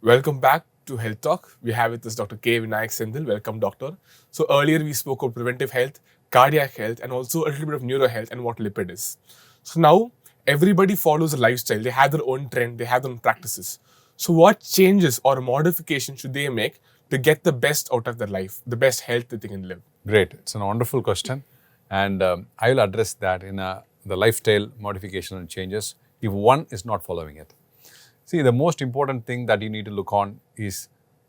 Welcome back to Health Talk. We have with us Dr. Vinayagam Senthil. Welcome, doctor. So earlier we spoke of preventive health, cardiac health, and also a little bit of neuro health and what lipid is. So now everybody follows a lifestyle. They have their own trend. They have their own practices. So what changes or modifications should they make to get the best out of their life, the best health that they can live? Great. It's an wonderful question. And I will address that in the lifestyle modification and changes if one is not following it. See, the most important thing that you need to look on is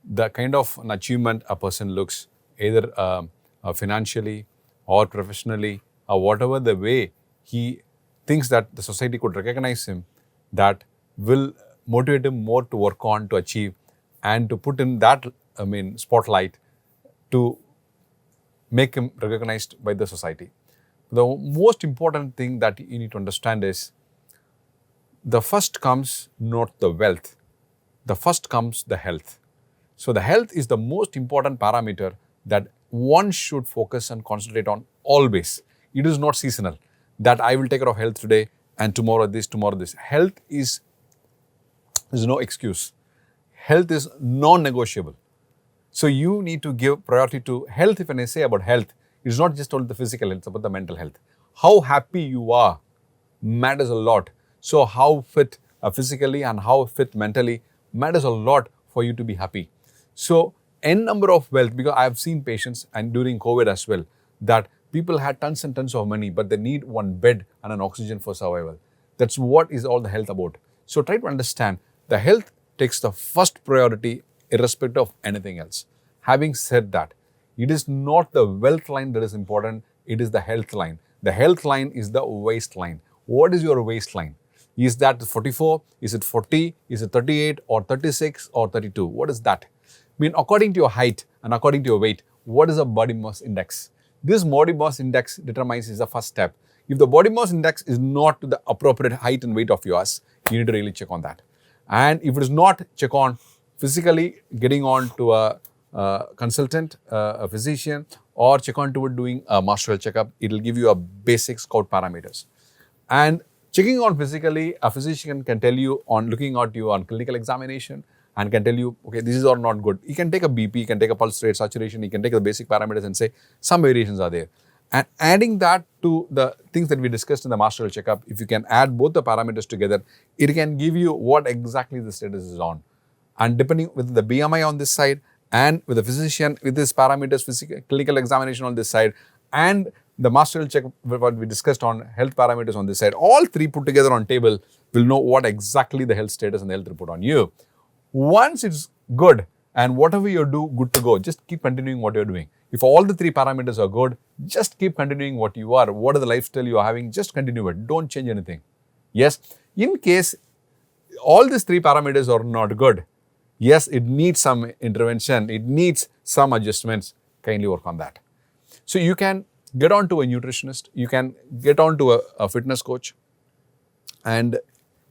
the kind of an achievement a person looks, either financially or professionally, or whatever the way he thinks that the society could recognize him, that will motivate him more to work on, to achieve, and to put in that, spotlight to make him recognized by the society. The most important thing that you need to understand is the first comes not the wealth, the first comes the health. So the health is the most important parameter that one should focus and concentrate on always. It is not seasonal, that I will take care of health today and tomorrow this, tomorrow this. Health is no excuse. Health is non-negotiable. So you need to give priority to health. If I say about health, it's not just only the physical health, it's about the mental health. How happy you are matters a lot. So how fit physically and how fit mentally matters a lot for you to be happy. So n number of wealth, because I have seen patients and during COVID as well, that people had tons and tons of money, but they need one bed and an oxygen for survival. That's what is all the health about. So try to understand the health takes the first priority irrespective of anything else. Having said that, it is not the wealth line that is important, it is the health line. The health line is the waistline. What is your waistline? Is that 44? Is it 40? Is it 38 or 36 or 32? What is that? According to your height and according to your weight, what is the body mass index? This body mass index determines is the first step. If the body mass index is not to the appropriate height and weight of yours, you need to really check on that. And if it is not, check on physically getting on to a consultant, a physician, or check on to doing a master health checkup. It will give you a basic scout parameters. And checking on physically, a physician can tell you on looking at you on clinical examination and can tell you, okay, this is all not good. He can take a BP, he can take a pulse rate, saturation, he can take the basic parameters and say some variations are there. And adding that to the things that we discussed in the master health checkup, if you can add both the parameters together, it can give you what exactly the status is on. And depending with the BMI on this side and with the physician with his parameters, physical, clinical examination on this side, and the master health check, what we discussed on health parameters on this side, all three put together on table will know what exactly the health status and the health report on you. Once it's good and whatever you do, good to go, just keep continuing what you're doing. If all the three parameters are good, just keep continuing what you are. What are the lifestyle you are having, just continue it. Don't change anything. Yes, in case all these three parameters are not good, yes, it needs some intervention, it needs some adjustments, kindly work on that. So you can get on to a nutritionist, you can get on to a fitness coach, and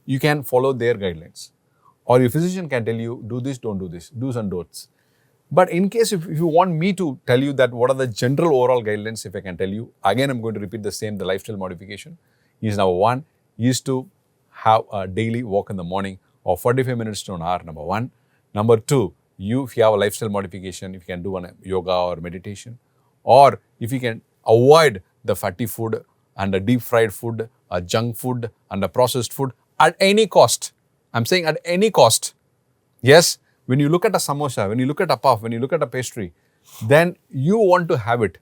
you can follow their guidelines. Or your physician can tell you, do this, don't do this, do's and don'ts. But in case if you want me to tell you that what are the general overall guidelines, if I can tell you, again I'm going to repeat the same, the lifestyle modification is number one, is to have a daily walk in the morning of 45 minutes to an hour, number one. Number two, if you have a lifestyle modification, if you can do an yoga or meditation, or if you can avoid the fatty food and the deep fried food, junk food and the processed food at any cost. I'm saying at any cost. Yes, when you look at a samosa, when you look at a puff, when you look at a pastry, then you want to have it.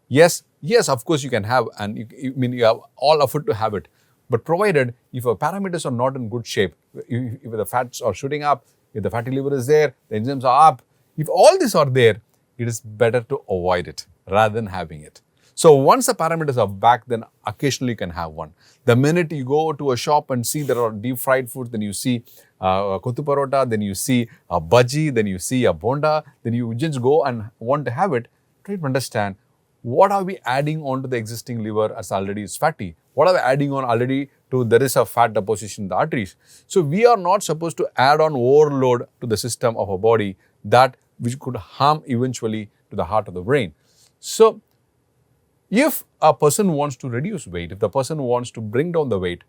Yes, of course you can have, and you have all effort to have it. But provided if your parameters are not in good shape, if the fats are shooting up, if the fatty liver is there, the enzymes are up, if all these are there, it is better to avoid it rather than having it. So once the parameters are back, then occasionally you can have one. The minute you go to a shop and see there are deep fried food, then you see kottu parota, then you see a bhaji, then you see a bonda, then you just go and want to have it. Try to understand what are we adding on to the existing liver as already is fatty? What are we adding on already to there is a fat deposition in the arteries? So we are not supposed to add on overload to the system of our body that which could harm eventually to the heart of the brain. So if a person wants to reduce weight, if the person wants to bring down the weight,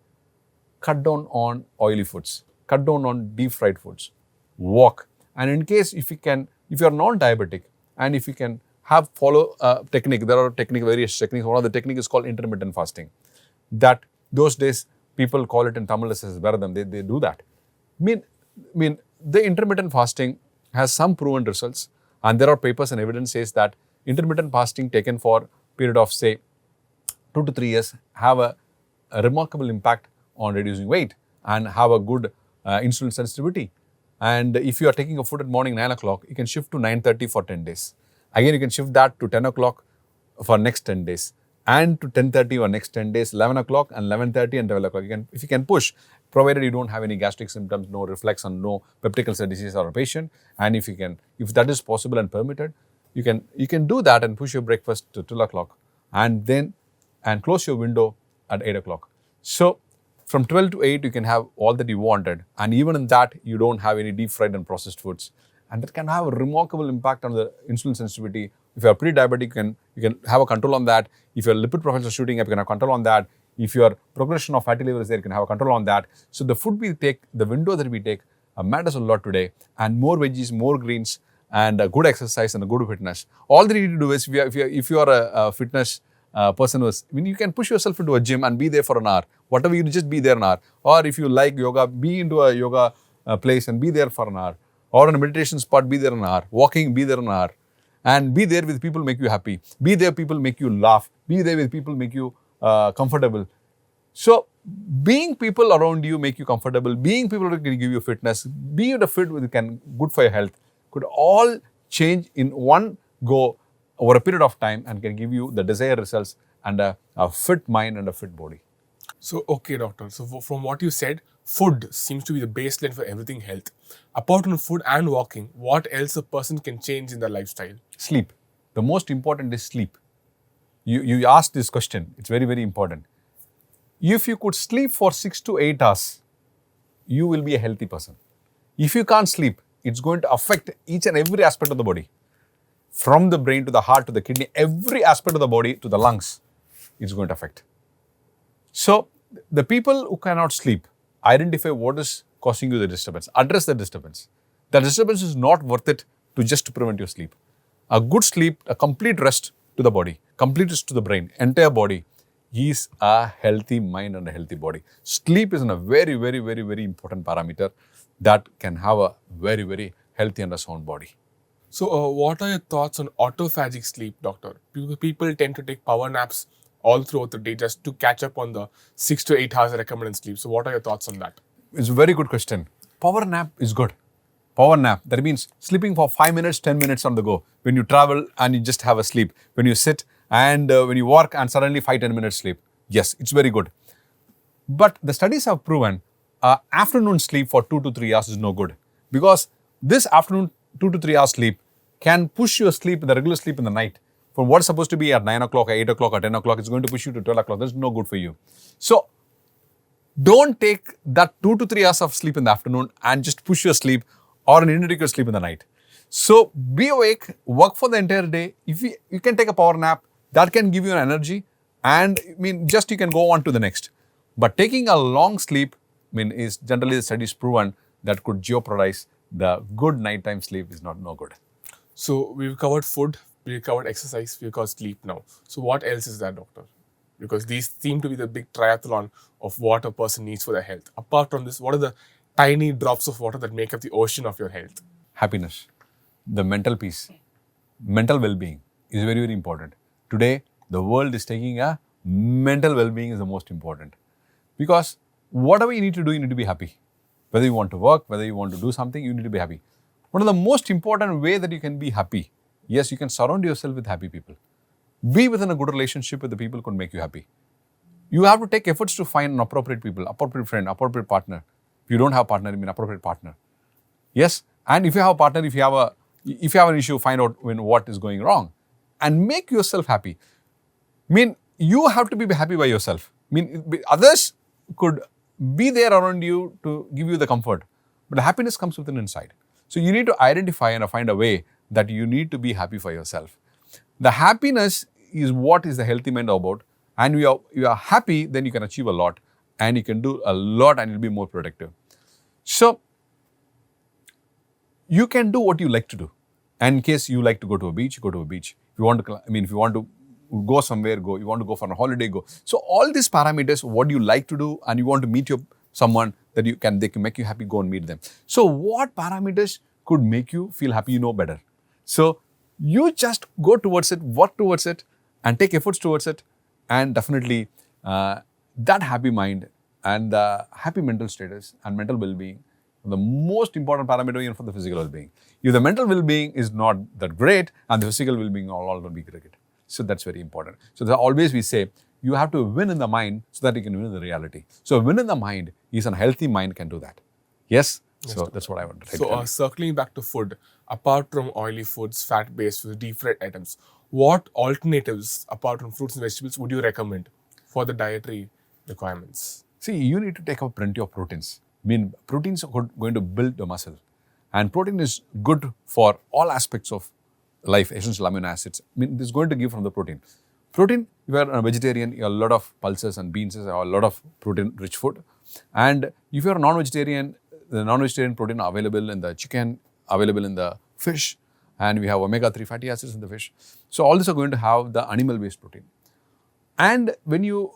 cut down on oily foods, cut down on deep fried foods, walk, And in case if you are non-diabetic and if you can follow a technique, there are various techniques. One of the technique is called intermittent fasting. That those days people call it in Tamil as Varadam. They do that. Mean the intermittent fasting has some proven results, and there are papers and evidence says that intermittent fasting taken for a period of say 2 to 3 years have a remarkable impact on reducing weight and have a good insulin sensitivity. And if you are taking a food at morning 9 o'clock, you can shift to 9:30 for 10 days. Again, you can shift that to 10 o'clock for next 10 days and to 10:30 for next 10 days, 11 o'clock and 11:30 and 12 o'clock. If you can push, provided you don't have any gastric symptoms, no reflux and no peptic ulcer disease or a patient, and if that is possible and permitted, you can do that and push your breakfast to 12 o'clock and close your window at 8 o'clock. So from 12 to 8, you can have all that you wanted. And even in that, you don't have any deep fried and processed foods. And that can have a remarkable impact on the insulin sensitivity. If you are pre-diabetic, you can have a control on that. If your lipid profiles are shooting up, you can have control on that. If your progression of fatty liver is there, you can have a control on that. So the food we take, the window that we take matters a lot today. And more veggies, more greens, and a good exercise and a good fitness. All that you need to do is, if you are a fitness person you can push yourself into a gym and be there for an hour. Whatever, you just be there an hour. Or if you like yoga, be into a yoga place and be there for an hour. Or in a meditation spot, be there an hour. Walking, be there an hour. And be there with people make you happy. Be there people make you laugh. Be there with people make you comfortable. So being people around you make you comfortable. Being people who can give you fitness. Being fit good for your health could all change in one go over a period of time and can give you the desired results and a fit mind and a fit body. So, okay, doctor. So, from what you said, food seems to be the baseline for everything health. Apart from food and walking, what else a person can change in their lifestyle? Sleep. The most important is sleep. You asked this question. It's very, very important. If you could sleep for 6 to 8 hours, you will be a healthy person. If you can't sleep, it's going to affect each and every aspect of the body. From the brain to the heart to the kidney, every aspect of the body to the lungs, it's going to affect. So, the people who cannot sleep, identify what is causing you the disturbance. Address the disturbance. The disturbance is not worth it to prevent your sleep. A good sleep, a complete rest to the body, complete rest to the brain, entire body is a healthy mind and a healthy body. Sleep is a very, very, very, very important parameter that can have a very, very healthy and a sound body. So, what are your thoughts on autophagic sleep, doctor? People tend to take power naps all throughout the day just to catch up on the 6 to 8 hours recommended sleep. So, what are your thoughts on that? It's a very good question. Power nap is good. Power nap, that means sleeping for 5 minutes, 10 minutes on the go. When you travel and you just have a sleep. When you sit and when you work and suddenly 5-10 minutes sleep. Yes, it's very good. But the studies have proven afternoon sleep for 2 to 3 hours is no good. Because this afternoon 2 to 3 hours sleep can push your sleep, the regular sleep in the night. From what's supposed to be at 9 o'clock, 8 o'clock, or 10 o'clock, it's going to push you to 12 o'clock. That's no good for you. So, don't take that 2 to 3 hours of sleep in the afternoon and just push your sleep or an inadequate sleep in the night. So, be awake, work for the entire day. If you can take a power nap, that can give you an energy and just you can go on to the next. But taking a long sleep, is generally the studies proven that could jeopardize the good nighttime sleep is no good. So, we've covered food, we've covered exercise, we've covered sleep now. So, what else is that, doctor? Because these seem to be the big triathlon of what a person needs for their health. Apart from this, what are the tiny drops of water that make up the ocean of your health? Happiness, the mental peace, mental well-being is very, very important. Today, the world is taking a mental well-being is the most important. Because whatever you need to do, you need to be happy. Whether you want to work, whether you want to do something, you need to be happy. One of the most important way that you can be happy, yes, you can surround yourself with happy people. Be within a good relationship with the people who can make you happy. You have to take efforts to find an appropriate people, appropriate friend, appropriate partner. If you don't have a partner, appropriate partner. Yes, and if you have a partner, if you have an issue, find out what is going wrong and make yourself happy. You have to be happy by yourself. Others could be there around you to give you the comfort, but the happiness comes within inside. So you need to identify and find a way that you need to be happy for yourself. The happiness is what is the healthy mind about, and you are happy, then you can achieve a lot and you can do a lot and you'll be more productive. So you can do what you like to do. And in case you like to go to a beach, go to a beach. If you want to, if you want to go somewhere, go. You want to go for a holiday, go. So all these parameters, what you like to do, and you want to meet someone that they can make you happy, go and meet them. So what parameters could make you feel happy, you know better. So you just go towards it, work towards it, and take efforts towards it, and definitely that happy mind and the happy mental status and mental well-being, the most important parameter even for the physical well-being. If the mental well-being is not that great, and the physical well-being all going to be great. So that's very important. So always we say, you have to win in the mind so that you can win in the reality. So win in the mind is a healthy mind can do that. Yes? So that's what I want to say. So circling back to food, apart from oily foods, fat-based foods, deep-fried items, what alternatives apart from fruits and vegetables would you recommend for the dietary requirements? See, you need to take up plenty of proteins. Proteins are going to build the muscle. And protein is good for all aspects of life, essential amino acids. This is going to give from the protein. Protein, if you are a vegetarian, you have a lot of pulses and beans, a lot of protein-rich food. And if you are a non-vegetarian, the non-vegetarian protein are available in the chicken, available in the fish, and we have omega-3 fatty acids in the fish. So all these are going to have the animal-based protein. And when you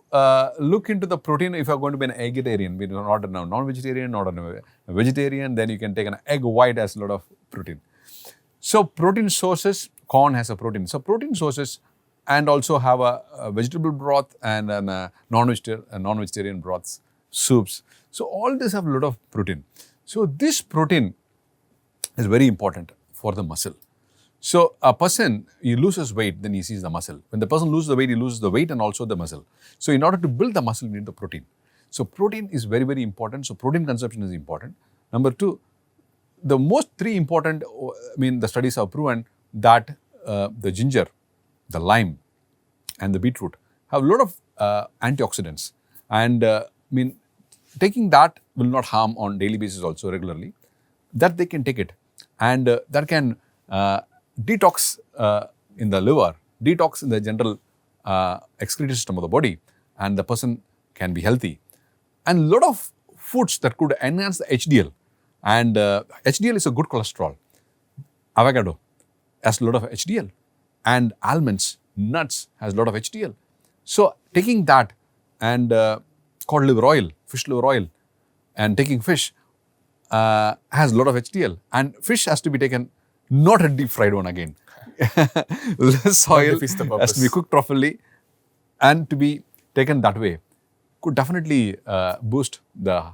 look into the protein, if you are going to be an vegetarian, not a non-vegetarian, not a vegetarian, then you can take an egg white as a lot of protein. So protein sources, corn has a protein. So protein sources and also have a vegetable broth and a non-vegetarian broths, soups. So all this have a lot of protein. So this protein is very important for the muscle. So a person, he loses weight, then he sees the muscle. When the person loses the weight, he loses the weight and also the muscle. So in order to build the muscle, you need the protein. So protein is very, very important. So protein consumption is important. Number two, the most three important, the studies have proven that the ginger, the lime and the beetroot have a lot of antioxidants. And taking that will not harm on daily basis also regularly. That they can take it. And that can detox in the liver, detox in the general excretory system of the body, and the person can be healthy. And a lot of foods that could enhance the HDL, and HDL is a good cholesterol. Avocado has a lot of HDL, and almonds, nuts has a lot of HDL. So taking that and cod liver oil, fish liver oil, and taking fish has a lot of HDL, and fish has to be taken not a deep fried one again. Less oil has to be cooked properly and to be taken that way could definitely boost the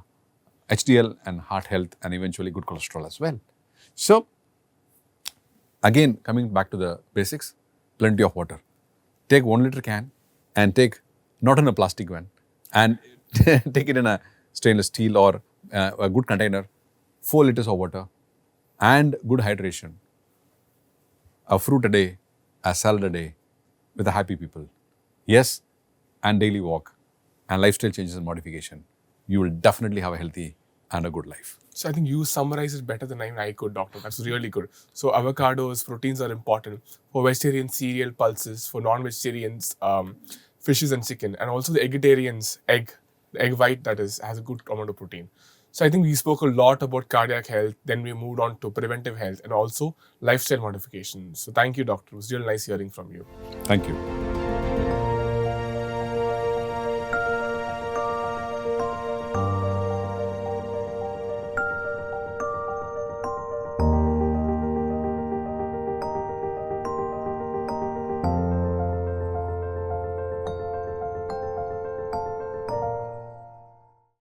HDL and heart health and eventually good cholesterol as well. So again, coming back to the basics, plenty of water. Take 1 liter can and take not in a plastic one and take it in a stainless steel or a good container, 4 liters of water and good hydration. A fruit a day, a salad a day with a happy people. Yes, and daily walk and lifestyle changes and modification. You will definitely have a healthy and a good life. So I think you summarize it better than I could, doctor. That's really good. So avocados, proteins are important. For vegetarians, cereal, pulses. For non-vegetarians, fishes and chicken. And also the vegetarians, egg. The egg white, that is, has a good amount of protein. So I think we spoke a lot about cardiac health, then we moved on to preventive health and also lifestyle modifications. So thank you, doctor. It was really nice hearing from you. Thank you.